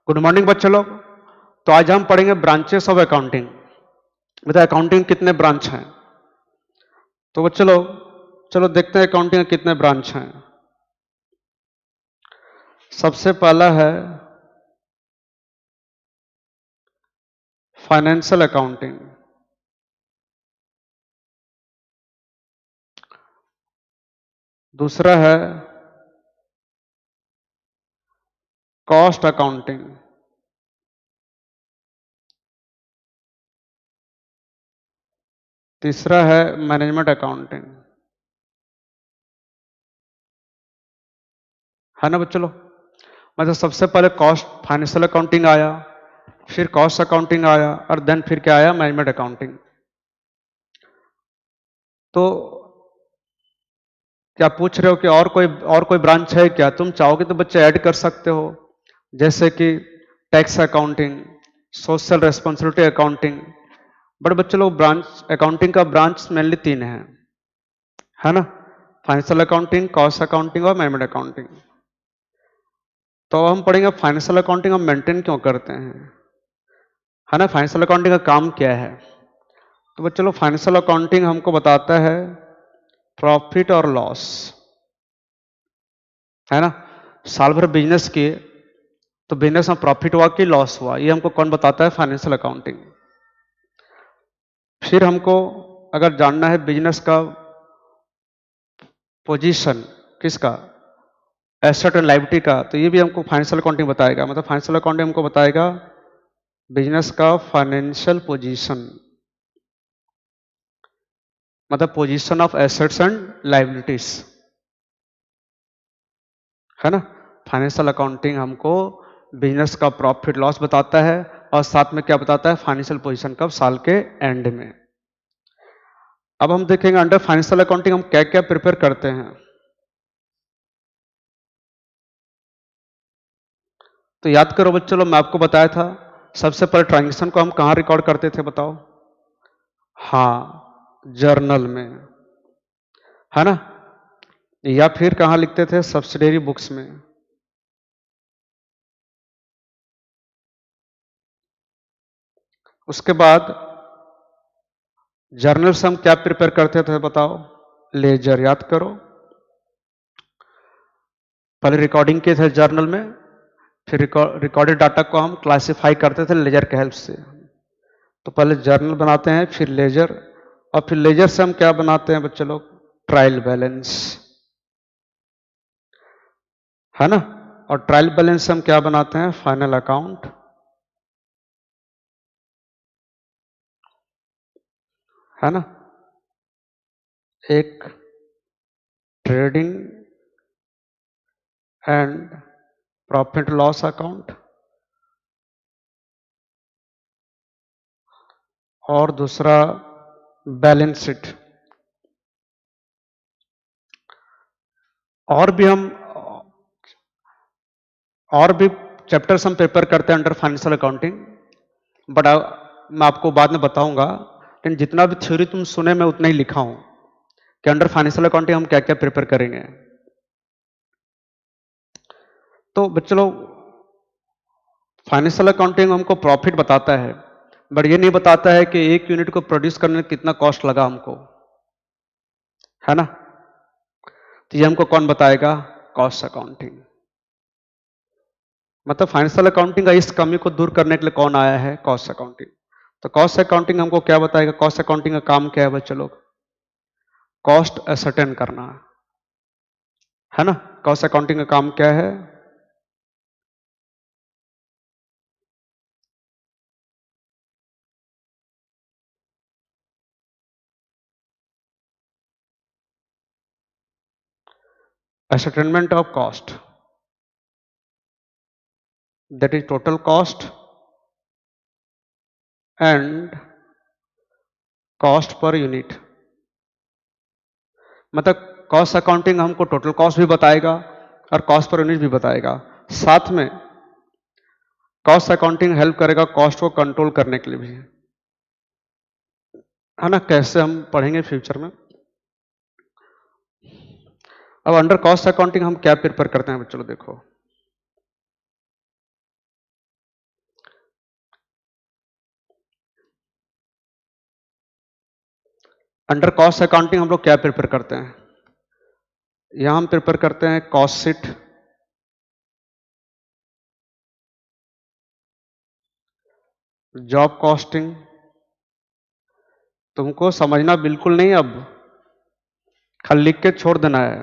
Good morning बच्चे लोग। तो आज हम पढ़ेंगे ब्रांचेस ऑफ अकाउंटिंग। मतलब अकाउंटिंग कितने ब्रांच हैं। तो बच्चे लोग चलो देखते हैं अकाउंटिंग के कितने ब्रांच हैं। सबसे पहला है फाइनेंशियल अकाउंटिंग। दूसरा है कॉस्ट अकाउंटिंग। तीसरा है मैनेजमेंट अकाउंटिंग। है ना बच्चों लोग। मतलब सबसे पहले कॉस्ट फाइनेंशियल अकाउंटिंग आया, फिर कॉस्ट अकाउंटिंग आया और देन फिर क्या आया, मैनेजमेंट अकाउंटिंग। तो क्या पूछ रहे हो कि और कोई ब्रांच है क्या? तुम चाहोगे तो बच्चे ऐड कर सकते हो, जैसे कि tax accounting, social responsibility accounting. But बच्चे लोग ब्रांच अकाउंटिंग का ब्रांच मेनली तीन है ना। फाइनेंशियल अकाउंटिंग, कॉस्ट अकाउंटिंग और मैनेजमेंट अकाउंटिंग। तो हम पढ़ेंगे फाइनेंशियल अकाउंटिंग हम मेंटेन क्यों करते हैं, है ना। फाइनेंशियल अकाउंटिंग का काम क्या है। तो बच्चे लोग फाइनेंशियल अकाउंटिंग हमको बताता है प्रॉफिट और लॉस, है ना। साल भर बिजनेस किए तो बिजनेस में प्रॉफिट हुआ कि लॉस हुआ, ये हमको कौन बताता है, फाइनेंशियल अकाउंटिंग। फिर हमको अगर जानना है बिजनेस का पोजीशन, किसका, एसेट एंड लायबिलिटी का, तो ये भी हमको फाइनेंशियल अकाउंटिंग बताएगा। मतलब फाइनेंशियल अकाउंटिंग हमको बताएगा बिजनेस का फाइनेंशियल पोजीशन, मतलब position of assets and liabilities, है ना। फाइनेंशियल अकाउंटिंग हमको बिजनेस का प्रॉफिट लॉस बताता है और साथ में क्या बताता है, फाइनेंशियल पोजीशन कब, साल के एंड में। अब हम देखेंगे अंडर फाइनेंशियल अकाउंटिंग हम क्या क्या प्रिपेयर करते हैं। तो याद करो बच्चों लोग, मैं आपको बताया था सबसे पहले ट्रांजेक्शन को हम कहाँ रिकॉर्ड करते थे, बताओ। हाँ, जर्नल में, है ना। या फिर कहाँ लिखते थे, सब्सिडियरी बुक्स में। उसके बाद जर्नल से हम क्या प्रिपेयर करते थे, बताओ। लेजर, याद करो। पहले रिकॉर्डिंग के थे जर्नल में, फिर रिकॉर्डेड डाटा को हम क्लासिफाई करते थे लेजर के हेल्प से। तो पहले जर्नल बनाते हैं, फिर लेजर, और फिर लेजर से हम क्या बनाते हैं बच्चे लोग, ट्रायल बैलेंस, है ना। और ट्रायल बैलेंस से हम क्या बनाते हैं, फाइनल अकाउंट, है ना। एक trading and profit loss account, और दूसरा बैलेंस शीट। और भी हम और भी चैप्टर्स हम प्रिपेयर करते हैं अंडर फाइनेंशियल अकाउंटिंग, बट मैं आपको बाद में बताऊंगा। लेकिन जितना भी थ्योरी तुम सुने मैं उतना ही लिखा हूं कि अंडर फाइनेंशियल अकाउंटिंग हम क्या क्या प्रिपेयर करेंगे। तो बच्चों लोग फाइनेंशियल अकाउंटिंग हमको प्रॉफिट बताता है, बट ये नहीं बताता है कि एक यूनिट को प्रोड्यूस करने में कितना कॉस्ट लगा हमको, है ना। तो ये हमको कौन बताएगा, कॉस्ट अकाउंटिंग। मतलब फाइनेंशियल अकाउंटिंग का इस कमी को दूर करने के लिए कौन आया है, कॉस्ट अकाउंटिंग। तो कॉस्ट अकाउंटिंग हमको क्या बताएगा, कॉस्ट अकाउंटिंग का काम क्या है बच्चों लोग, कॉस्ट असर्टेन करना, है ना। कॉस्ट अकाउंटिंग का काम क्या है, ascertainment of cost, that is total cost and cost per unit। मतलब कॉस्ट अकाउंटिंग हमको टोटल कॉस्ट भी बताएगा और कॉस्ट पर यूनिट भी बताएगा। साथ में कॉस्ट अकाउंटिंग हेल्प करेगा कॉस्ट को कंट्रोल करने के लिए भी, है ना। कैसे हम पढ़ेंगे फ्यूचर में। अब अंडर कॉस्ट अकाउंटिंग हम क्या प्रिपेयर करते हैं बच्चों, देखो। अंडर कॉस्ट अकाउंटिंग हम लोग क्या प्रिपेयर करते हैं? यहां हम प्रिपेयर करते हैं कॉस्ट शीट, जॉब कॉस्टिंग। तुमको समझना बिल्कुल नहीं, अब खाली लिख के छोड़ देना है।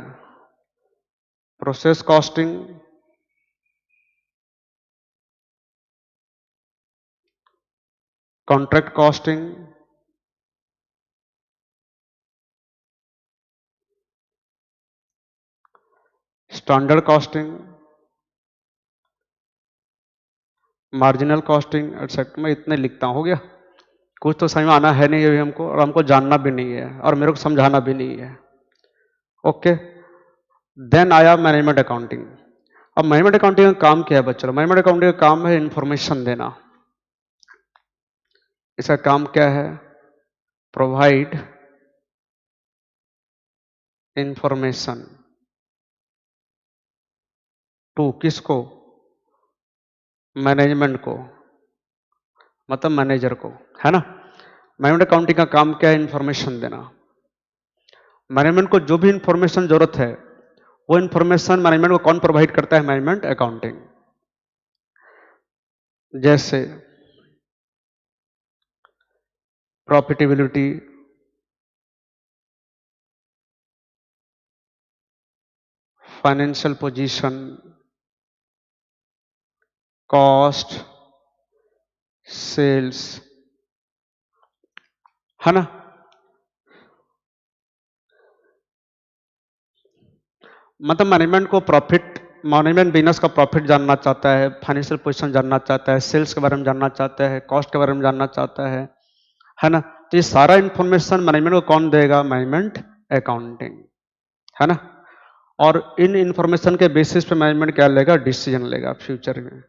Process costing, contract costing, standard costing, marginal costing etcetera. मैं इतने लिखता हूं, हो गया। कुछ तो समझ में आना है नहीं अभी हमको, और हमको जानना भी नहीं है, और मेरे को समझाना भी नहीं है। ओके। देन आया मैनेजमेंट अकाउंटिंग। अब मैनेजमेंट अकाउंटिंग का काम क्या है बच्चों? मैनेजमेंट अकाउंटिंग का काम है इंफॉर्मेशन देना। इसका काम क्या है? प्रोवाइड इंफॉर्मेशन टू, किसको? मैनेजमेंट को, मतलब मैनेजर को, है ना। मैनेजमेंट अकाउंटिंग का काम क्या है? इंफॉर्मेशन देना। मैनेजमेंट को जो भी इंफॉर्मेशन जरूरत है, वो इंफॉर्मेशन मैनेजमेंट को कौन प्रोवाइड करता है? Management accounting. जैसे profitability, financial position, cost, sales, है ना। मतलब मैनेजमेंट को प्रॉफिट, मैनेजमेंट बिजनेस का प्रॉफिट जानना चाहता है, फाइनेंशियल पोजीशन जानना चाहता है, सेल्स के बारे में जानना चाहता है, कॉस्ट के बारे में जानना चाहता है ना। तो ये सारा इंफॉर्मेशन मैनेजमेंट को कौन देगा? मैनेजमेंट अकाउंटिंग, है ना। और इन इंफॉर्मेशन के बेसिस पे मैनेजमेंट क्या लेगा? डिसीजन लेगा फ्यूचर में,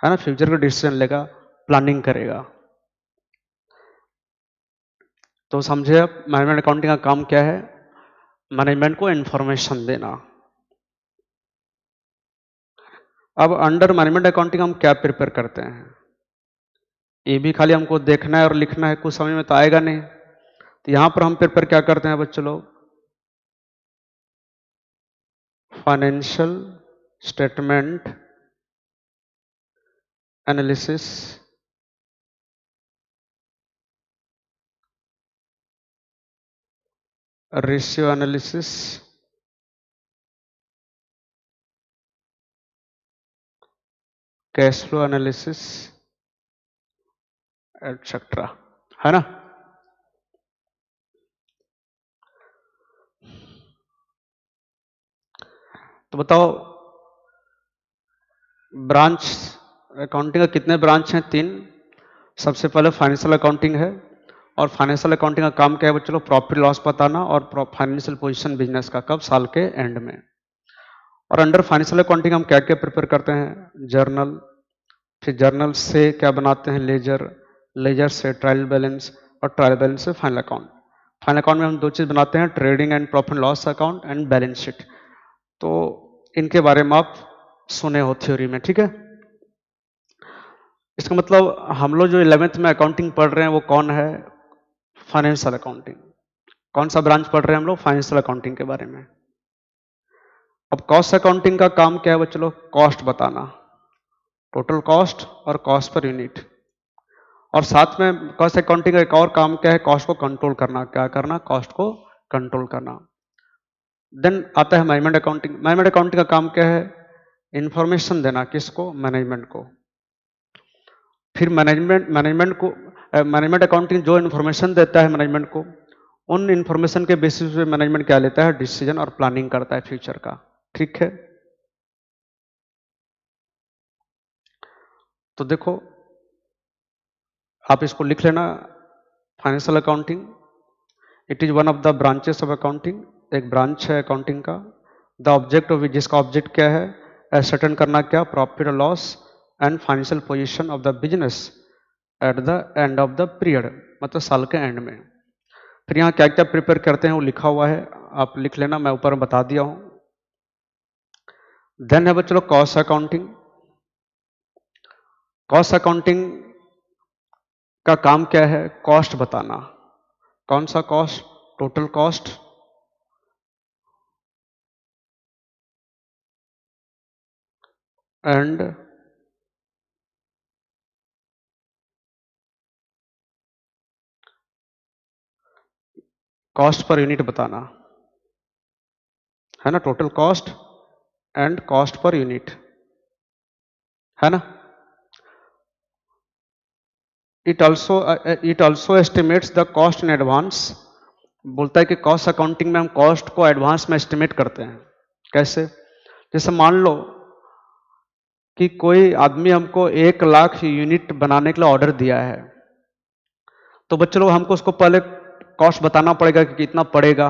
है ना। फ्यूचर का डिसीजन लेगा, प्लानिंग करेगा। तो समझे आप, मैनेजमेंट अकाउंटिंग का काम क्या है? मैनेजमेंट को इंफॉर्मेशन देना। अब अंडर मैनेजमेंट अकाउंटिंग हम क्या प्रिपेयर करते हैं? ये भी खाली हमको देखना है और लिखना है, कुछ समझ में तो आएगा नहीं। तो यहां पर हम प्रिपेयर क्या करते हैं बच्चों लोग? Financial statement analysis, ratio analysis, cash flow analysis etcetera, है ना। तो बताओ, ब्रांच अकाउंटिंग का कितने ब्रांच हैं? 3। सबसे पहले फाइनेंशियल अकाउंटिंग है, और फाइनेंशियल अकाउंटिंग का काम क्या है बच्चों? प्रॉफिट लॉस बताना और फाइनेंशियल पोजीशन बिजनेस का, कब? साल के एंड में। और अंडर फाइनेंशियल अकाउंटिंग हम क्या क्या प्रिपेयर करते हैं? जर्नल, फिर जर्नल से क्या बनाते हैं? लेजर, लेजर से ट्रायल बैलेंस, और ट्रायल बैलेंस से फाइनल अकाउंट। फाइनल अकाउंट में हम 2 चीज बनाते हैं, trading and profit loss account and balance sheet. तो इनके बारे में आप सुने हो थ्योरी में, ठीक है। इसका मतलब हम लोग जो 11th में अकाउंटिंग पढ़ रहे हैं वो कौन है? Financial accounting. कौन सा ब्रांच पढ़ रहे हैं हम लोग? फाइनेंशियल अकाउंटिंग के बारे में। अब कॉस्ट अकाउंटिंग का काम क्या है बच्चों लोग? कॉस्ट बताना, टोटल कॉस्ट और कॉस्ट पर यूनिट। और साथ में कॉस्ट अकाउंटिंग का एक और काम क्या है? कॉस्ट को कंट्रोल करना। क्या करना? कॉस्ट को कंट्रोल करना। देन आता है मैनेजमेंट अकाउंटिंग। मैनेजमेंट अकाउंटिंग का काम क्या है? इंफॉर्मेशन देना, किसको? मैनेजमेंट को। फिर मैनेजमेंट अकाउंटिंग जो इन्फॉर्मेशन देता है मैनेजमेंट को, उन इन्फॉर्मेशन के बेसिस पे मैनेजमेंट क्या लेता है? डिसीजन और प्लानिंग करता है फ्यूचर का, ठीक है। तो देखो, आप इसको लिख लेना, financial accounting, it is one of the branches of accounting. एक ब्रांच है अकाउंटिंग का। द ऑब्जेक्ट ऑफ, जिसका ऑब्जेक्ट क्या है? एसर्टेन करना, क्या? प्रॉफिट और loss and financial position of the business at the end of the period, मतलब साल के एंड में। फिर यहाँ क्या क्या प्रिपेयर करते हैं वो लिखा हुआ है, आप लिख लेना, मैं ऊपर बता दिया हूं। देन है बच्चों कॉस्ट अकाउंटिंग। कॉस्ट अकाउंटिंग का काम क्या है? कॉस्ट बताना, कौन सा cost? Total cost and cost per unit बताना है ना, total cost and cost per unit, है ना। It also estimates the cost in advance, बोलता है कि कॉस्ट अकाउंटिंग में हम कॉस्ट को एडवांस में एस्टिमेट करते हैं। कैसे? जैसे मान लो कि कोई आदमी हमको 1 लाख यूनिट बनाने के लिए ऑर्डर दिया है, तो बच्चों लोग हमको उसको पहले कॉस्ट बताना पड़ेगा कि कितना पड़ेगा,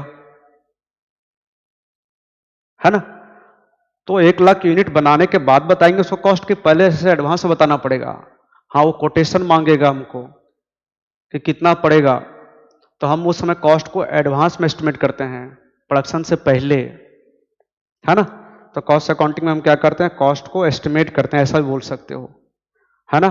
है ना। तो 1 लाख यूनिट बनाने के बाद बताएंगे उसको कॉस्ट, की पहले से एडवांस में बताना पड़ेगा। हाँ, वो कोटेशन मांगेगा हमको कि कितना पड़ेगा, तो हम उस समय कॉस्ट को एडवांस में एस्टिमेट करते हैं, प्रोडक्शन से पहले, है ना। तो कॉस्ट अकाउंटिंग में हम क्या करते हैं? कॉस्ट को एस्टिमेट करते हैं, ऐसा भी बोल सकते हो, है ना।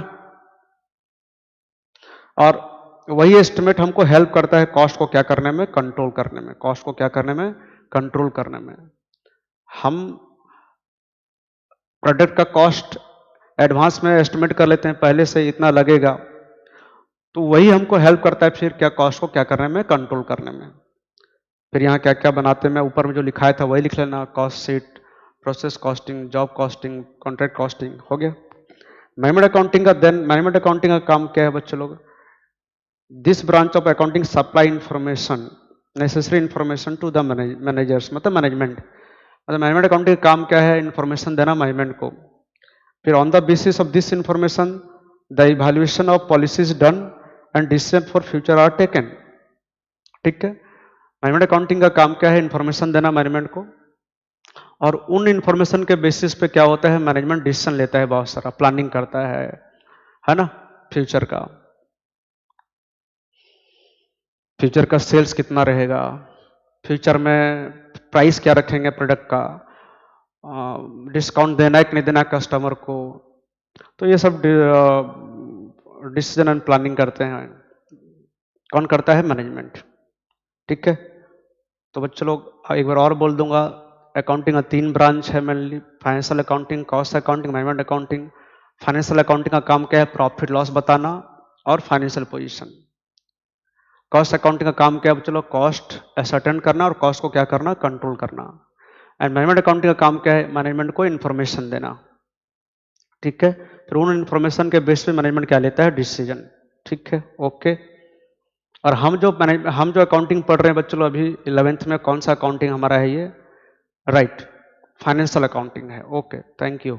और वही एस्टिमेट हमको हेल्प करता है कॉस्ट को क्या करने में? कंट्रोल करने में। कॉस्ट को क्या करने में? कंट्रोल करने में। हम प्रोडक्ट का कॉस्ट एडवांस में एस्टिमेट कर लेते हैं, पहले से इतना लगेगा, तो वही हमको हेल्प करता है फिर क्या? कॉस्ट को क्या करने में? कंट्रोल करने में। फिर यहाँ क्या क्या बनाते हैं, मैं ऊपर में जो लिखाया था वही लिख लेना, cost sheet, process costing, job costing, contract costing, हो गया। मैनेजमेंट अकाउंटिंग का देन मैनेजमेंट अकाउंटिंग का काम क्या है बच्चों लोग? This branch of accounting supply information, necessary information to the managers, मतलब मैनेजमेंट। मतलब मैनेजमेंट अकाउंटिंग का काम क्या है? इंफॉर्मेशन देना मैनेजमेंट को। फिर on the basis of this information the evaluation of policies done and decision for future are taken. ठीक है। मैनेजमेंट अकाउंटिंग का काम क्या है? इंफॉर्मेशन देना मैनेजमेंट को, और उन इंफॉर्मेशन के बेसिस पे क्या होता है? मैनेजमेंट डिसीजन लेता है, बहुत सारा प्लानिंग करता है ना, फ्यूचर का। फ्यूचर का सेल्स कितना रहेगा, फ्यूचर में प्राइस क्या रखेंगे प्रोडक्ट का, डिस्काउंट देना है कि नहीं देना कस्टमर को, तो ये सब डिसीजन एंड प्लानिंग करते हैं। कौन करता है? मैनेजमेंट। ठीक है। तो बच्चों लोग एक बार और बोल दूंगा, अकाउंटिंग का 3 ब्रांच है mainly, financial accounting, cost accounting, management accounting. Financial accounting का काम क्या है? प्रॉफिट लॉस बताना और फाइनेंशियल पोजीशन। कॉस्ट अकाउंटिंग का काम क्या है बच्चों लोग? कॉस्ट असर्टेन करना और कॉस्ट को क्या करना? कंट्रोल करना। एंड मैनेजमेंट अकाउंटिंग का काम क्या है? मैनेजमेंट को इन्फॉर्मेशन देना। ठीक है। फिर उन इन्फॉर्मेशन के बेस पे मैनेजमेंट क्या लेता है? डिसीजन। ठीक है, ओके। और हम जो अकाउंटिंग पढ़ रहे हैं बच्चों लोग अभी 11th में, कौन सा अकाउंटिंग हमारा है ये? राइट, फाइनेंशियल अकाउंटिंग है। Okay, thank you.